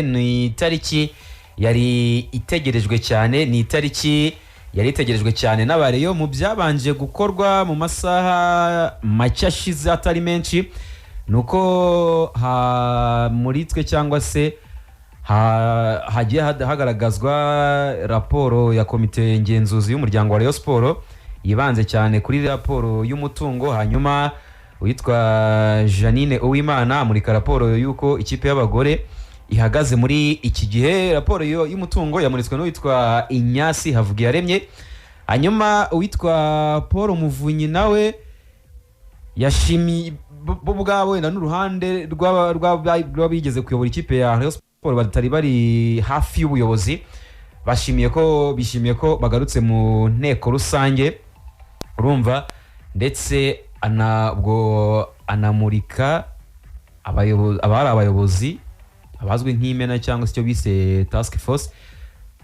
ni itariki yari itegerejwe cyane, ni itariki yari itegerejwe cyane n'abareyo mu byabanje gukorwa mu masaha make ashize atari menshi, nuko hamuritswe cyangwa se hagiye hagaragazwa raporo ya komite ngenzuzi y'umuryango wa Rayon Sport yibanze cyane kuri raporo y'umutungo. Hanyuma witwa Janine Uwimana amurika raporo y'uko ikipe y'abagore ihagaze muri iki gihe. Raporo y'umutungo yamuritswe n'uwitwa Inyasi Havugiyaremye. Hanyuma witwa Paul Muvunyi nawe yashimi bo bwabo wenda n'uruhande rw'abigeze kuyobora ikipe ya Rayon Sport batari bari hafi y'ubuyobozi, bishimiye ko bagarutse mu nteko rusange, urumva, ndetse anamurika abayobozi abazwi nk'imena cyangwa se icyo bise task force,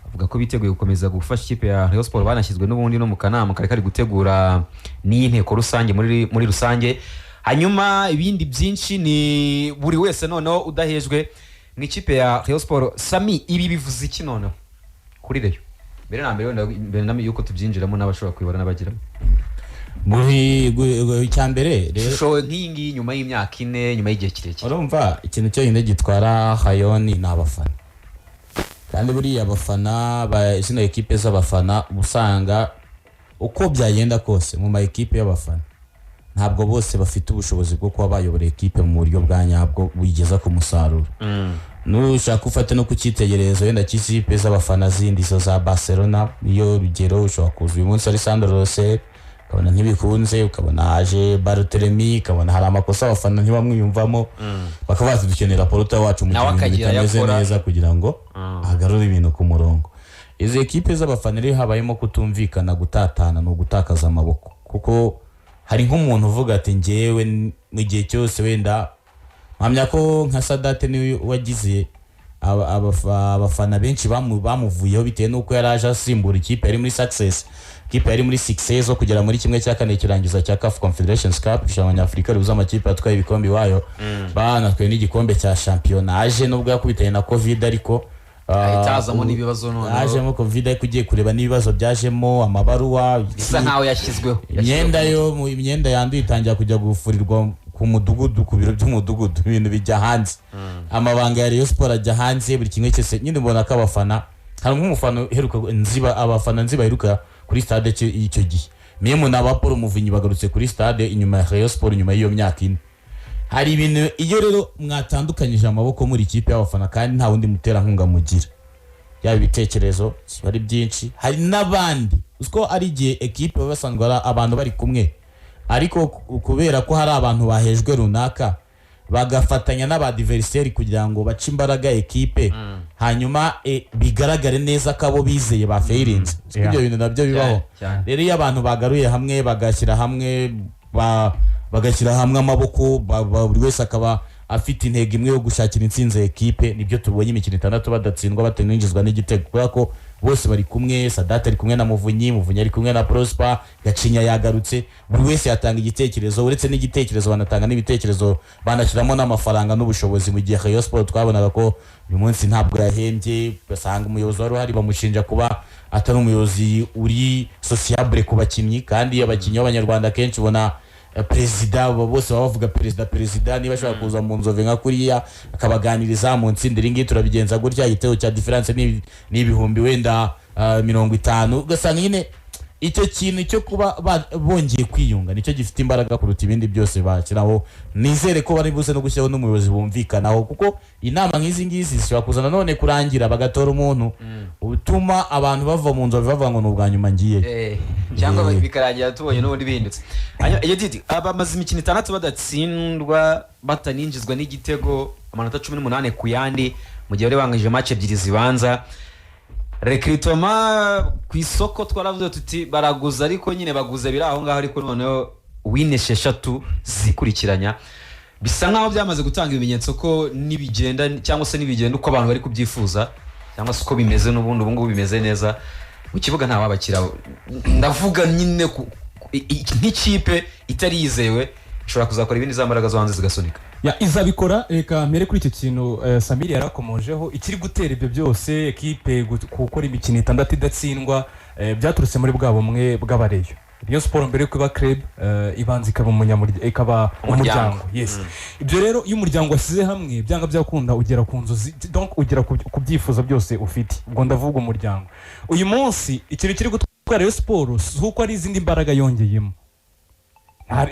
avuga ko biteguye gukomeza gufasha ikipe ya Rayon Sport, banashyizwe n'ubundi no mu kanama kari gutegura n'inteko rusange muri rusange. Hanyuma ibindi byinshi ni buri wese noneho udahejwe nk'ikipe ya Rayon Sport. Sami, ibi bivuze iki noneho kuri Rayon? Mbere na yuko tubyinjiramo n'abashobora kwibona n'abagiramo icyambere rero show nk'iyi ngiyi nyuma y'imyaka 4, nyuma y'igihe kirekire, urumva ikintu cyo yinde gitwara Hayoni n'abafana, kandi buriya abafana zino ekipe z'abafana usanga uko byagenda kose mu ma ekipe y'abafana ntabwo bose bafite ubushobozi bwo kuba bayobora ekipe mu buryo bwa nyabwo buyigeza ku musaruro. Nushaka ufate no kucyitegererezo wenda cy'ikipe z'abafana zindi zo za Barcelona, iyo rugero ushobora kuza uyu munsi ari Sandro Rosell ukabona ntibikunze, ukabona haje Barthelemy, ukabona hari amakosa abafana ntibamwiyumvamo, bakabaza dukenera porota wacu mu gihe bitameze neza kugira ngo agarure ibintu ku murongo. Izi ekipe z'abafana rero habayemo kutumvikana, gutatana no gutakaza amaboko, kuko hari nk'umuntu uvuga ati ngewe mu gihe cyose wenda mpamya ko nka Sadate ni wagize abafana benshi bamuvuyeho bitewe n'uko yari aje asimbura ikipe yari muri Success, ikipe yari muri 6 zo kugera muri kimwe cya kane kirangiza cya CAF Confederations Cup, ishami Afrika ribuza amakipe atwaye ibikombe wayo, banatwaye n'igikombe cya championnat. Aje nubwo yakubitanye na Covid ariko itazamo n'ibibazo none ajemo Covid ariko ugiye kureba n'ibibazo byajemo, amabaruwa bisa nkaho yashyizweho imyenda yanduye itangira kujya gufurirwa ku mudugudu, ku biro by'umudugudu, ibintu bijya hanze, amabanga ya Rayon Sport ajya hanze, buri kimwe cyose. Nyine mbona ko abafana hari nk'umufana heruka abafana heruka kuri stade icyo gihe memo na Paul Muvunyi bagarutse kuri stade inyuma ya Rayon Sport nyuma y'iyo myaka 4. Hari ibintu iyo rero mwatandukanyije amaboko muri ikipe y'abafana kandi nta wundi mutera nkunga mugira, yaba ibitekerezo bari byinshi. Hari n'abandi usko ari gihe ekipe basangwa abantu bari kumwe, ariko kubera ko hari abantu bahejwe runaka bagafatanya n'abadiversary kugira ngo bace imbaraga ekipe, hanyuma bigaragare neza ko abo bizeye ba failinze. Ibyo bintu nabyo bibaho. Rero iyo abantu bagaruye hamwe bagashyira hamwe amaboko, buri wese akaba afite intego imwe yo gushakira intsinzi ekipe, nibyo tubonye imikino 6 badatsindwa bateningizwa n'igitego, kubera ko bose bari kumwe. Sadate ari kumwe na Muvunyi ari kumwe na Prosper, Gacinya yagarutse, buri wese yatanga igitekerezo, uretse n'igitekerezo banatanga n'ibitekerezo, banashyiramo n'amafaranga n'ubushobozi. Mu gihe Rayon Sport twabonaga ko uyu munsi ntabwo yahembye, basanga umuyobozi wari uhari bamushinja kuba atari umuyobozi uri sociable ku bakinnyi, kandi abakinnyi b'Abanyarwanda kenshi ubona perezida bose bavuga perezida niba ashobora kuza mu nzove nka kuriya akabaganiriza mu nsindira ingi turabigenza gutya, igitego cya difference ni ibihumbi wenda 50, ugasanga nyine icyo kintu cyo kuba bongeye kwiyunga nicyo gifite imbaraga kuruta ibindi byose bakiraho. Nizere ko bari buze no gushyiraho n'umuyobozi bumvikanaho, kuko inama nk'izi ngizi zishobora kuzana none kurangira bagatora umuntu utuma abantu bava mu nzove bavuga ngo n'ubwa nyuma ngiye cyangwa bikarangira tubonye n'ubundi bihindutse. Iyo diti abamaze imikino 6 badatsindwa bataninjizwa n'igitego, amanota 18 ku yandi, mu gihe bari bangije match ebyiri zibanza. Recruitment ku isoko twaravuze tuti baraguza, ariko nyine baguze biri aho ngaho, ariko noneho wineshe 3 zikurikiranya, bisa nkaho byamaze gutanga ibimenyetso ko nibigenda cyangwa se nibigenda uko abantu bari kubyifuza cyangwa se uko bimeze n'ubundi ubu ngubu bimeze neza mu kibuga nta wabakira. Ndavuga nyine nk'ikipe itari yizewe ishobora kuzakora ibindi zambaraga zo hanze zigasunika. izabikora. Reka mpere kuri icyo kintu Samir yarakomojeho, ikiri gutera ibyo byose ekipe gukora imikino 6 idatsindwa byaturutse muri bwa bumwe bw'abareyo. Rayon Sport mbere yo kuba club ibanza ikaba umuryango. Yes. Ibyo rero iyo umuryango wasize hamwe byanga byakunda ugera ku nzozi, donc ugera ku byifuzo byose ufite. Ubwo ndavuga umuryango. Uyu munsi ikintu kiri gutwara Rayon Sport suko ari izindi mbaraga yongeyemo.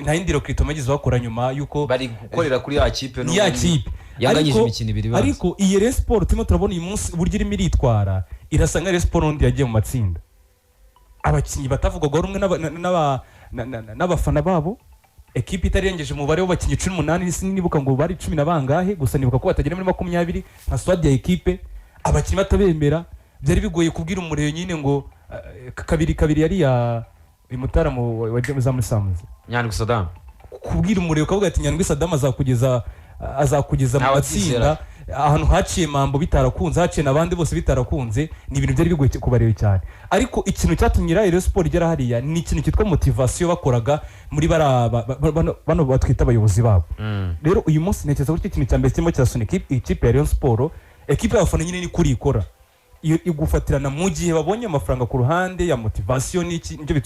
Nta yindiro Kritomagize bakora nyuma yuko bari gukorera kuri ya kipe no yanganyije imikino 2 banza. Ariko iyi Rayon Sport turimo turabona uyu munsi uburyo irimo iritwara irasanga Rayon Sport undi yagiye mu matsinda. Abakinyi batavugwa rumwe n'abafana babo, ekipe itarengeje umubare w'abakinyi 18 sinibuka ngo bari 10 nabangahe, gusa nibuka ko batagera muri 20 nka squad ya ekipe, abakinyi batabemera. Byari bigoye kubwira umureyo nyine ngo kabiri yari ya imutaramu wa James Amusamuzi Nyandwi Saddam, kubwira umureyo kavuga ati Nyandwi Saddam azakugeza mu matsinda ahantu haciye mambo bitarakunze, haciye nabandi bose bitarakunze, ni ibintu byari bigoye kubareba cyane. Ariko ikintu cyatumye Rayon Sport igera hariya ni ikintu cyitwa motivation bakoraga muri bano batwita abayobozi babo. Rero uyu munsi ntekereza ko ikintu cyambere kirimo kirasunika ikipe ya Rayon Sport, ekipe y'abafana nyine ni kuri ikora igufatirana mu gihe babonye amafaranga ku ruhande ya motivation.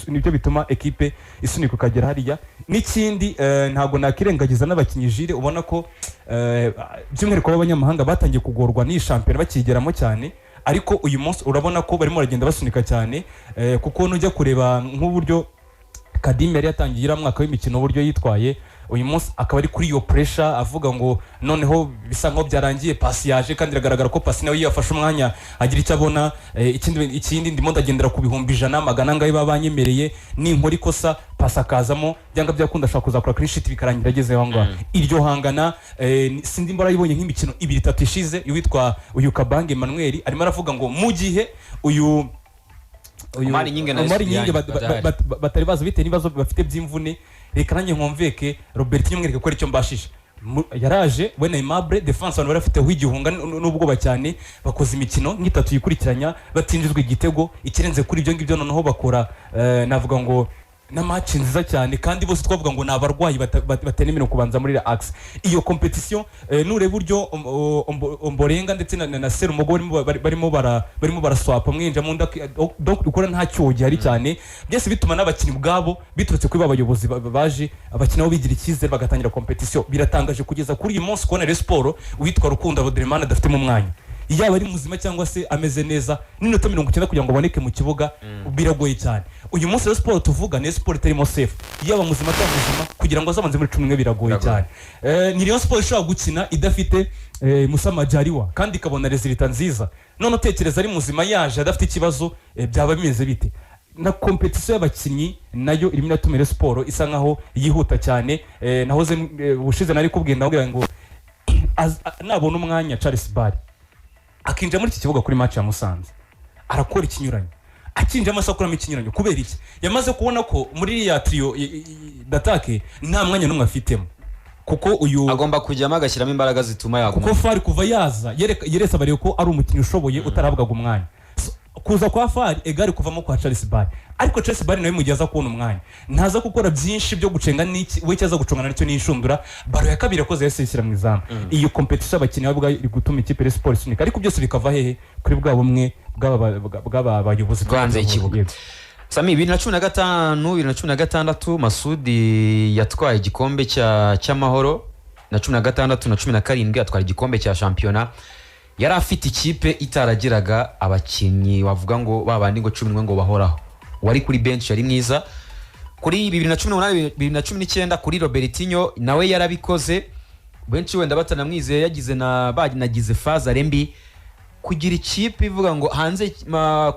Nibyo bituma ekipe isunika ukagera hariya. N'ikindi ntago nakirengagiza n'abakinyi Jire, ubona ko by'umwihariko b'abanyamahanga batangiye kugorwa n'iyi shampiyona bakigeramo cyane, ariko uyu munsi urabona ko barimo baragenda basunika cyane, kuko nujya kureba nk'uburyo Kadimi yari yatangiye mwaka w'imikino uburyo yitwaye, uyu munsi akaba ari kuri iyo pressure avuga ngo noneho bisa nko byarangiye, pasi yaje kandi iragaragara ko pasi nawe yafashe umwanya agira icyo abona. Ikindi ndimo ndagendera ku bihumbi 100 magana ngaye babanyemereye, ni inkora ikosa pasi akazamo byanga byakunda ashaka kuzakora clean sheet bikarangira ageze aho ngaho. Iryo hangana sindi mbora yibonye nk'imikino 2-3 ishize, witwa uyu Kabange Emmanuel arimo aravuga ngo mu gihe uyu Omari Nyinge batari bazo bite nibazo bafite by'imvune, reka nanjye nkomveke Robert Nyamwereke ko ari cyo mbashije. Yaraje we na Aimable defense abantu barafite w'igihunga n'ubwoba cyane, bakoze imikino nk'itatu yikurikiranya batinjizwe igitego, ikirenze kuri ibyo ngibyo noneho bakora navuga ngo na match nziza cyane, kandi bose twavuga ngo nabarwayi batenemera kubanza muri axe. Iyo competition nure buryo Omborenga ndetse na Serumogo barimo baraswapa mwinja mu donc ukora nta cyogi hari cyane, byese bituma n'abakinyi ubwabo biturutse kuri babayobozi baje abakina bo bigira ikizere bagatangira competition. Biratangaje kugeza kuri uyu munsi kubona Rayon Sport witwa Rukundo Abdurrahman adafite mu mwanya, yaba ari muzima cyangwa se ameze neza, n'inota 90 kugira ngo aboneke mu kibuga biragoye cyane. Uyu munsi Rayon Sport tuvuga ni Sport irimo safe, yaba muzima cyangwa muzima kugira ngo azabanze muri 11 biragoye cyane. Ni Rayon Sport ishobora gukina idafite Musa Majaliwa kandi ikabona resultat nziza, none utekereza ari muzima yaje adafite ikibazo byaba bimeze bite? Na competition y'abakinyi nayo irimo iratuma Rayon Sport isa nkaho yihuta cyane. Nahoze bushize nari kubwira ngo nabona umwanya Charles Bari akinja muri iki kibuga kuri match ya Musanze arakora ikinyuranyo, akinja amasakuramo ikinyuranyo kubera iki yamaze kubona ko muri ya trio d'attaque nta mwanya numwe afitemo, kuko uyu agomba kujyamo agashyiramo imbaraga zituma yaguma, kuko Fari kuva yaza yeresa bari ko ari umukinnyi ushoboye utarabwaga umwanya. Kuza kwa Fari egari kuvamo kwa Charles Bari, ariko Charles Bari nawe mugiye aza kubona umwanya ntaza gukora byinshi byo gucenga n'iki we cyaza gucungana n'icyo n'inshundura. Baro ya kabiri yakoze yese ishyira mu izamu. Iyo competition abakinnyi babwa iri gutuma ikipe ya Sport isunika, ariko byose bikava hehe kuri bwa bumwe bw'abayobozi bwanze ikibuga. Sami 2015 2016 Masudi yatwaye igikombe cy'amahoro na 16 na 17 yatwaye igikombe cya championnat. Yari afite ikipe itaragiraga abakinnyi wavuga ngo babandi ngo 11 ngo bahoraho, wari kuri bench yari mwiza. Kuri 2018 2019 kuri Robertinho nawe yarabikoze, benshi wenda batanamwizeye yagize nagize faza rembi kugira ikipe ivuga ngo hanze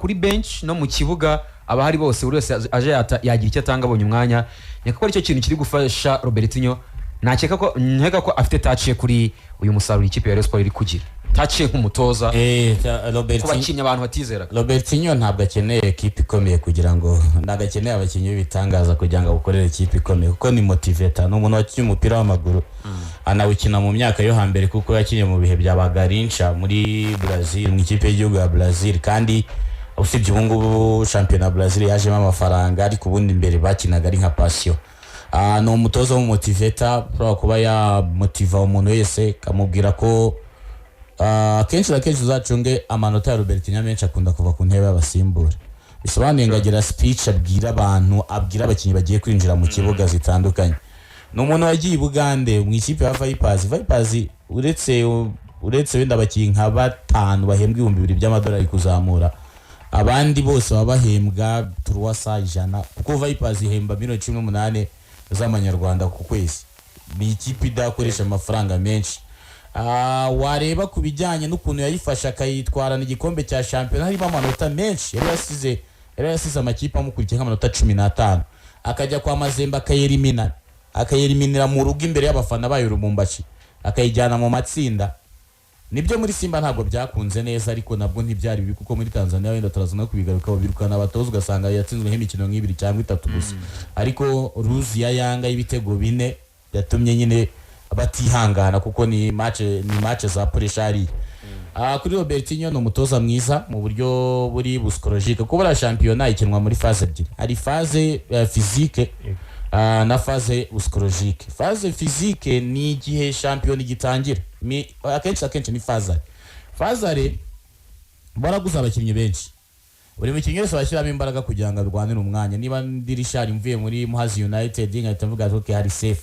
kuri bench no mu kibuga abahari bose buri wese aje yagira icyo atanga abonye umwanya. Nyakako icyo kintu kiri gufasha Robertinho, nkeka ko afite touch kuri uyu musaruro ikipe ya Rayon Sport iri kugira taciye nk'umutoza kubakinya abantu batizera. Robertinho ntabwo akeneye ekipe ikomeye kugira ngo ndagakeneye abakinnyi b'ibitangaza kugira ngo akorere ekipe ikomeye, kuko ni motivator, ni umuntu wakinnye umupira w'amaguru anawukina mu myaka yo hambere, kuko yakinnye mu bihe bya Bagarincha muri Brazil mu ikipe y'igihugu ya Brazil, kandi usibye ubu ngubu shampiyona Brazil yajemo amafaranga, ariko ubundi imbere bakinaga ari nka passion. ni umutoza w'umumotiveta ushobora kuba yamotiva umuntu wese akamubwira ko akenshi na kenshi uzacunge amanota ya Robertinho menshi akunda kuva ku ntebe y'abasimbura bisobanuye ngo agira speech abwira abantu abwira abakinnyi bagiye kwinjira mu kibuga zitandukanye ni umuntu wagiye i Bugande mu ikipe ya Vipers uretse wenda abakinnyi nka 5 bahembwa $2,000 by'amadolari kuzamura abandi bose baba bahembwa 300 kuko Vipers ihemba $18 z'amanyarwanda ku kwezi ni ikipe idakoresha amafaranga menshi wareba ku bijyanye n'ukuntu yayifasha akayitwarana igikombe cya shampiyona harimo amanota menshi yari yasize amakipe amukurikiye nk'amanota 15 akajya kwa Mazembe akayeriminira mu rugo imbere y'abafana bayo Rumumbashi akayijyana mu matsinda nibyo muri Simba ntabwo byakunze neza ariko nabwo ntibyari bibi kuko muri Tanzania wenda turazana kubigaruka babirukana abatoza ugasanga yatsinzwe nk'imikino nk'ibiri cyangwa 3 gusa ariko ruzi ya Yanga y'ibitego 4 yatumye nyine batihangana kuko ni match za pressure kuri Robertinho no mutoza mwiza mu buryo buri psychologique kuko bara championnat ikinwa muri phase ebyiri hari phase physique na phase psychologique phase physique ni igihe champion gitangira akenshi ni phase baraguza abakinnyi benshi buri mukinnyi wese bashyiramo imbaraga kugira ngo arwanire umwanya niba ndirishari mvuye muri Muhazi United ngahita mvuga ko hari safe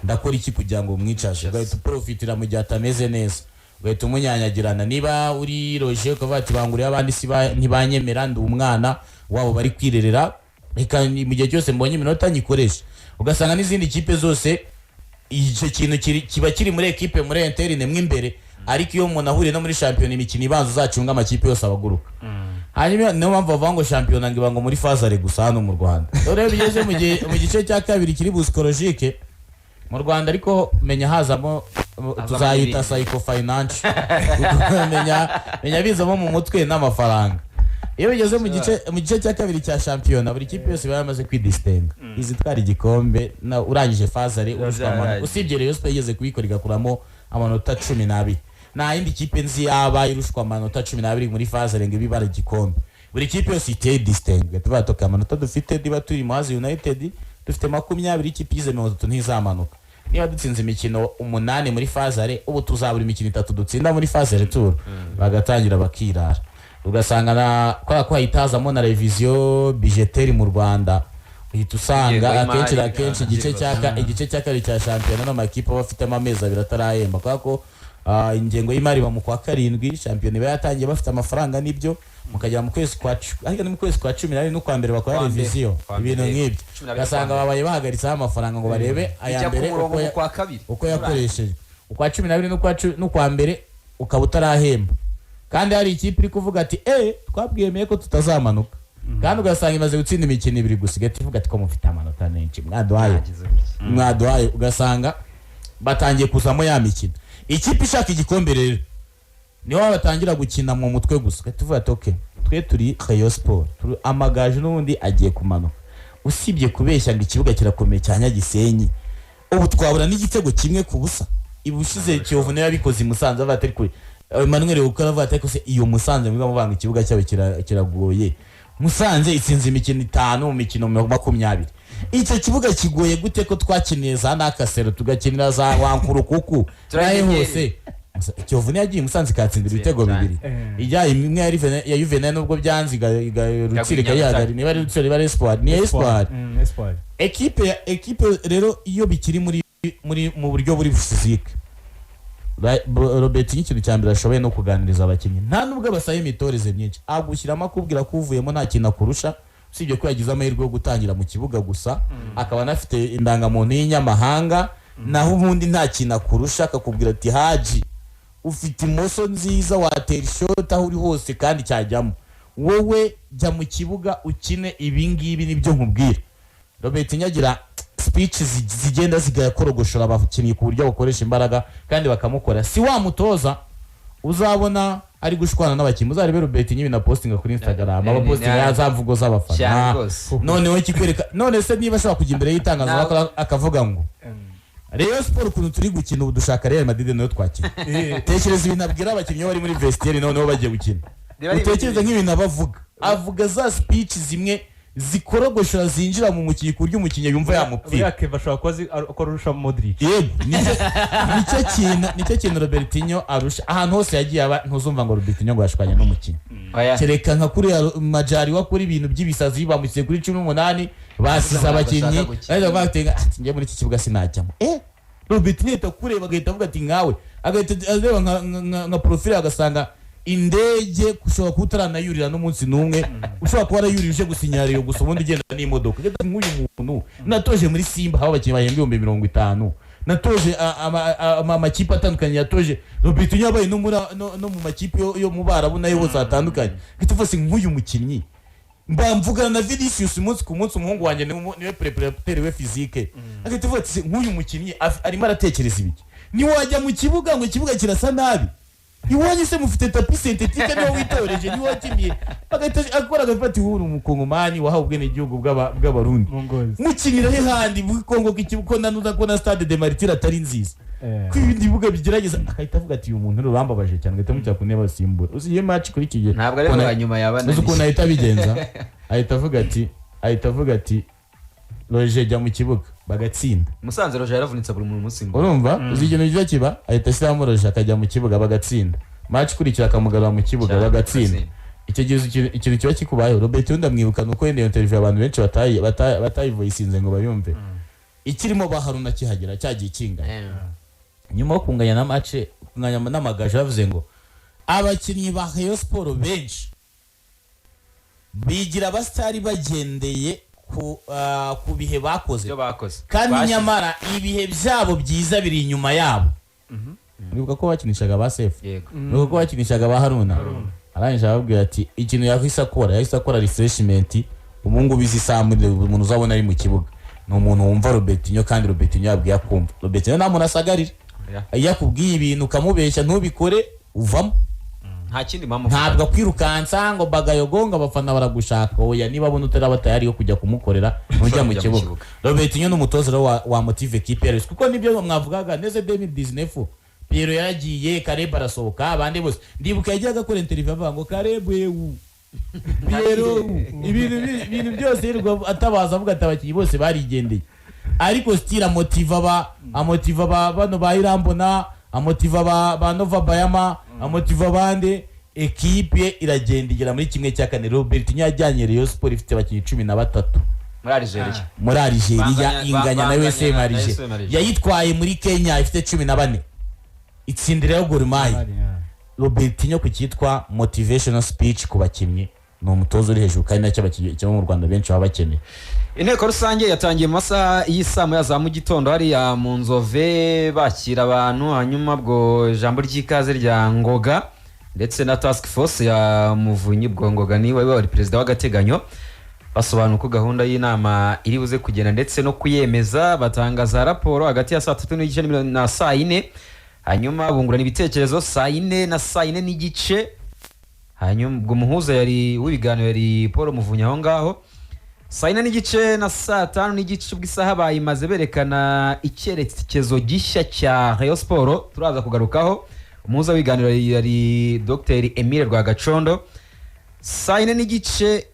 ndakora iki kugira ngo umwicaje ugahita profitira mu gihe atameze neza ugahita umunyanyagirana niba uri Roger ukavuga ati banguriye abandi ntibanyemera ndi umwana wabo bari kwirerera reka mu gihe cyose mbonye iminota nyikoresha ugasanga n'izindi kipe zose icyo kintu kiba kiri muri equipe muri interine mwimbere ariko iyo umuntu ahuriye no muri champion imikino ibanza uzacunga amakipe yose abaguruka hanyuma niyo mpamvu bavuga ngo champion ngiba ngo muri phase gusa hano mu Rwanda rero bigeze mu gice cya kabiri kiri psychologique mu Rwanda ariko menya hazamo tuzayita psycho finance menya bizamo mu mutwe n'amafaranga iyo bigeze mu gice cya kabiri cya shampiyona buri kipe yose yamaze kwidistinga izitwara igikombe na urangije phase urushwa usibye Rayon Sports yigeze kubikorera kuramo amanota 12 na indi kipe nzi yaba irushwa amanota 12 muri phase renge bibara igikombe buri kipe yose iteye distingue tubatoka amanota dufite diba turi Muhazi United dufite 20 ikipe ize 30 ntizamanuka niba dutsinze imikino 8 muri phase ubu tuzabura imikino 3 dutsinda muri phase retour bagatangira bakirara ugasanga ko hitazamo na revision budgetaire mu Rwanda uhita usanga akenshi igice cya kabiri cya shampiyona n'amakipe bafite amezi 2 atarahemba kuko ingengo y'imari ba mu kwa 7 shampiyona iba yatangiye bafite amafaranga nibyo mukajya mu kwezi kwa mu kwezi kwa 10 no kwa mbere bakora revision ibintu nk'ibyo ugasanga babaye bahagaritse amafaranga ngo barebe aya mbere uko yakoresheje ukwa 12 no kwa mbere ukaba utarahemba kandi hari ikipe iri kuvuga ati twabwiyemeye ko tutazamanuka kandi ugasanga imaze gutsinda imikino 2 gusa igati ivuga ati ko mufite amanota menshi mwaduhaye ugasanga batangiye kuzamo ya mikino ikipe ishaka igikombe rero niho batangira gukina mu mutwe gusa tuvuga ati okay twe turi Rayon Sports amagaju n'ubundi agiye kumanuka usibye kubeshya ngo ikibuga kirakomeye cya Nyagisenyi ubu twabura n'igitego kimwe ku busa ibushize Kiyovu nayo yabikoze Musanze avatari kuri Emmanuel ukora avuga ko se iyo Musanze mwiga muvanga ikibuga cyawe kiragoye Musanze itsinze imikino 5 mu mikino 20 icyo kibuga kigoye gute ko twakiniye za nakasero tugakinira za wankuru kuku naye hose Kiyovu yagiye Musanze katsindira ibitego 2 ijya imwe ya Juvenal nubwo byanziga rutsirika yagari niba ari rutsiri bari Espoir ni Espoir equipe rero iyo bikiri muri mu buryo buri physique Robertinho ikintu cyambere ashoboye no kuganiriza abakinnyi nta nubwo basaye imitoreze myinshi agushyiramo akubwira ko uvuyemo nta kintu akurusha usibye ko yagize amahirwe yo gutangira mu kibuga gusa akaba anafite indangamuntu y'inyamahanga naho ubundi nta kintu akurusha akakubwira ati Haji ufite imoso nziza watera ishoti aho uri hose kandi cyajyamo wowe jya mu kibuga ukine ibingibi nibyo nkubwira Robertinho agira speech zigenda zigakorogoshora abakinnyi ku buryo bakoresha imbaraga kandi bakamukora si wa mutoza uzabona ari gushwana n'abakinnyi uzarebe Robertinho ibina postinga kuri Instagram aba postinga yazamvugo z'abafana noneho kikwereka none se niba ashobora kujya imbere y'itangazo akavuga ngo Rayon Sports kuntu turi gukina ubu dushaka Real Madrid nayo twakina tekereza ibintu abwira abakinnyi bari muri vestiaire noneho bagiye gukina utekereza nk'ibintu avuga za speech zimwe zikorogoshora zinjira mu mukinnyi ku buryo umukinnyi yumva yamupfira. buriya Keva ashobora kuba arusha Modric. Yego nicyo kintu Robertinho arusha. Ahantu hose yagiye aba ntuzumva ngo Robertinho ngo yashwanye n'umukinnyi. Kereka nka kuri Majari wakora ibintu by'ibisazi bamusiye kuri 18 basize abakinnyi ariko batenga ati ngiye muri iki kibuga sinajyamo. Robertinho itakureba agahita avuga ati nkawe agahita areba nka profile agasanga indege kushobora kutaranayurira n'umunsi numwe ushobora kuba arayurije gusinyariyo gusa ubundi ugenda n'imodoka. Nk'uyu muntu natoje muri Simba haba abakinnyi bahembwe 50,000 natoje amakipe atandukanye yatoje Robertinho yabaye no mu makipe yo mu Barabu nayo bose atandukanye. Kitufase nk'uyu mukinnyi mbamvugana na Vinicius umunsi ku munsi umuhungu wanjye niwe preparateur we physique akitufase nk'uyu mukinnyi arimo aratekereza ibiki ni wajya mu kibuga ngo ikibuga kirasa nabi iwanyu se mufite tapi synthetique niwo witoreje niwo wakiniye akora agafata ihuru umukongomani wahawe ubwenegihugu bw'abarundi mukinira he handi mu Kongo k'ikibuga nanuza ko na Stade de Martyrs atari nziza ko ibindi bibuga bigerageza akahita avuga ati uyu muntu rurambabaje cyane gahita mujya kuneba basimbura usiye match kuri kigiye ntabwo ari hanyuma yabananiye uko nahita bigenza ahita avuga ati Roger jya mu kibuga bagatsinda. Musanze Roger yaravunitse buri muntu musimba. Urumva uzigeno giza kiba ahita ashyiramo Roger akajya mu kibuga bagatsinda. Match kurikira akamugarura mu kibuga bagatsinda. Icyo gihe ikintu kiba kikubayeho Robertinho ndamwibuka nuko yende interview abantu benshi batayivoisinze ngo bayumve. Ikirimo baharuna kihagera cyagiye kinga. Nyuma yo kunganya na match kunganya n'amagaje yavuze ngo abakinnyi ba Rayon Sport benshi bigira abastari bagendeye ku bihe bakoze kandi nyamara ibihe byabo byiza biri inyuma yabo. Nibuka ko bakinishaga ba Sefu, nibuka ko bakinishaga ba Haruna. Arangije ababwira ati ikintu yahise akora refreshment umungu bizi samure umuntu uzabona ari mu kibuga ni umuntu wumva Robertinho kandi Robertinho yabwiye akumva. Robertinho nta muntu asagarira yakubwiye ibintu ukamubeshya ntubikore uvamo nta kindi mama ntabwo kwirukansa ngo bagayogonga abafana baragushaka oya niba abona utaraba tayari yo kujya kumukorera ntujya mu kibuga. Robertinho n'umutoza wa motive equipe yaris kuko nibyo mwavuganga neze 2019 Pierre yaragiye Kareb arasohoka abandi bose ndibuka yajyaga gukora interview avuga ngo Kareb Pierre ibintu byose yirwa atabaza avuga atabakiyi bose barigendeye ariko style amotiva bano bayirambona amotiva ba Nova Bayama amotiva bande equipe iragenda igera muri kimwe cya kane. Robertinho yajyanye Rayon Sport ifite abakinnyi 13 muri Algeria inganya na USM Alger yayitwaye muri Kenya ifite 14 itsindira yo Gor Mahia. Robertinho ku cyitwa motivational speech ku bakinnyi ni umutozo uri hejuru kandi nacyo abakinnyi cyo mu Rwanda benshi baba bakeneye. Inteko rusange yatangiye mu masaha y'isamo ya za mu gitondo hariya mu Nzove bakira abantu hanyuma bwo jambo ry'ikaze rya Ngoga ndetse na task force ya Muvunyi bwo Ngoga ni wari president w'agateganyo basobanura ko gahunda y'inama iri buze kugenda ndetse no kuyemeza batangaza raporo hagati ya 3:30 na 4 hanyuma bungurana ibitekerezo 4 na 4 n'igice hanyuma ubwo muhuza yari w'ibiganiro yari Paul Muvunyi aho ngaho 4 n'igice na 5 n'igice ubwisaha bayimaze berekana icyerekezo gishya cya Rayon Sport turaza kugarukaho. Umuhuza w'ibiganiro yari Dr Emile Rwagacondo 4 n'igice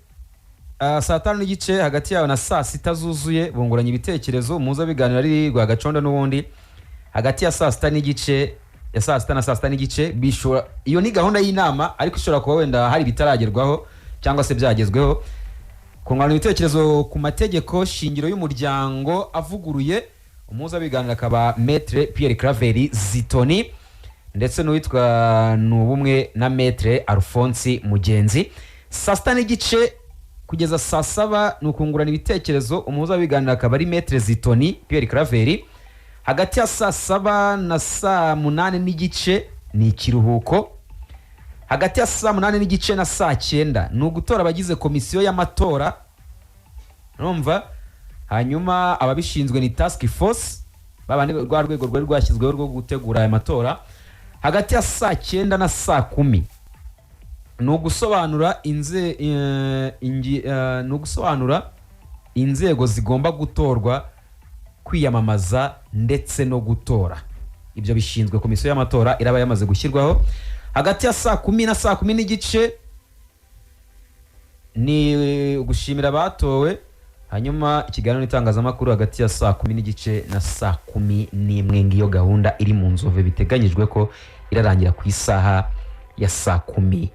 5 n'igice hagati yaho na 6 zuzuye bunguranye ibitekerezo. Umuhuza w'ibiganiro yari Rwagacondo n'ubundi hagati ya 6 n'igice ya 6 na 6 n'igice bishora iyo ni gahunda y'inama ariko ishobora kuba wenda hari bitaragerwaho cyangwa se byagezweho kungana ibitekerezo ku mategeko shingiro y'umuryango avuguruye. Umuhuza w'ibiganiro akaba Maître Pierre Claver Zitoni ndetse n'uwitwa Nubumwe na Maître Alphonse Mugenzi. 6 n'igice kugeza 7 n'ukungurana ibitekerezo. Umuhuza w'ibiganiro akaba ari Maître Zitoni Pierre Claver. Hagati ya 7 na 8 n'igice ni ikiruhuko. Hagati ya 8 n'igice na 9 ni ugutora abagize komisiyo y'amatora urumva hanyuma ababishinzwe ni task force babandi rwa rwego rwari rwashyizweho rwo gutegura aya matora. Hagati ya 9 na 10 ni ugusobanura inzego zigomba gutorwa kwiyamamaza ndetse no gutora. Ibyo bishinzwe komisiyo y'amatora iraba yamaze gushyirwaho. Hagati ya 10 na 10 n'igice ni ugushimira abatowe hanyuma ikiganiro n'itangazamakuru hagati ya saa 10 n'igice na saa 11 ngiyo gahunda iri mu Nzove biteganyijwe ko irarangira ku isaha ya saa 10.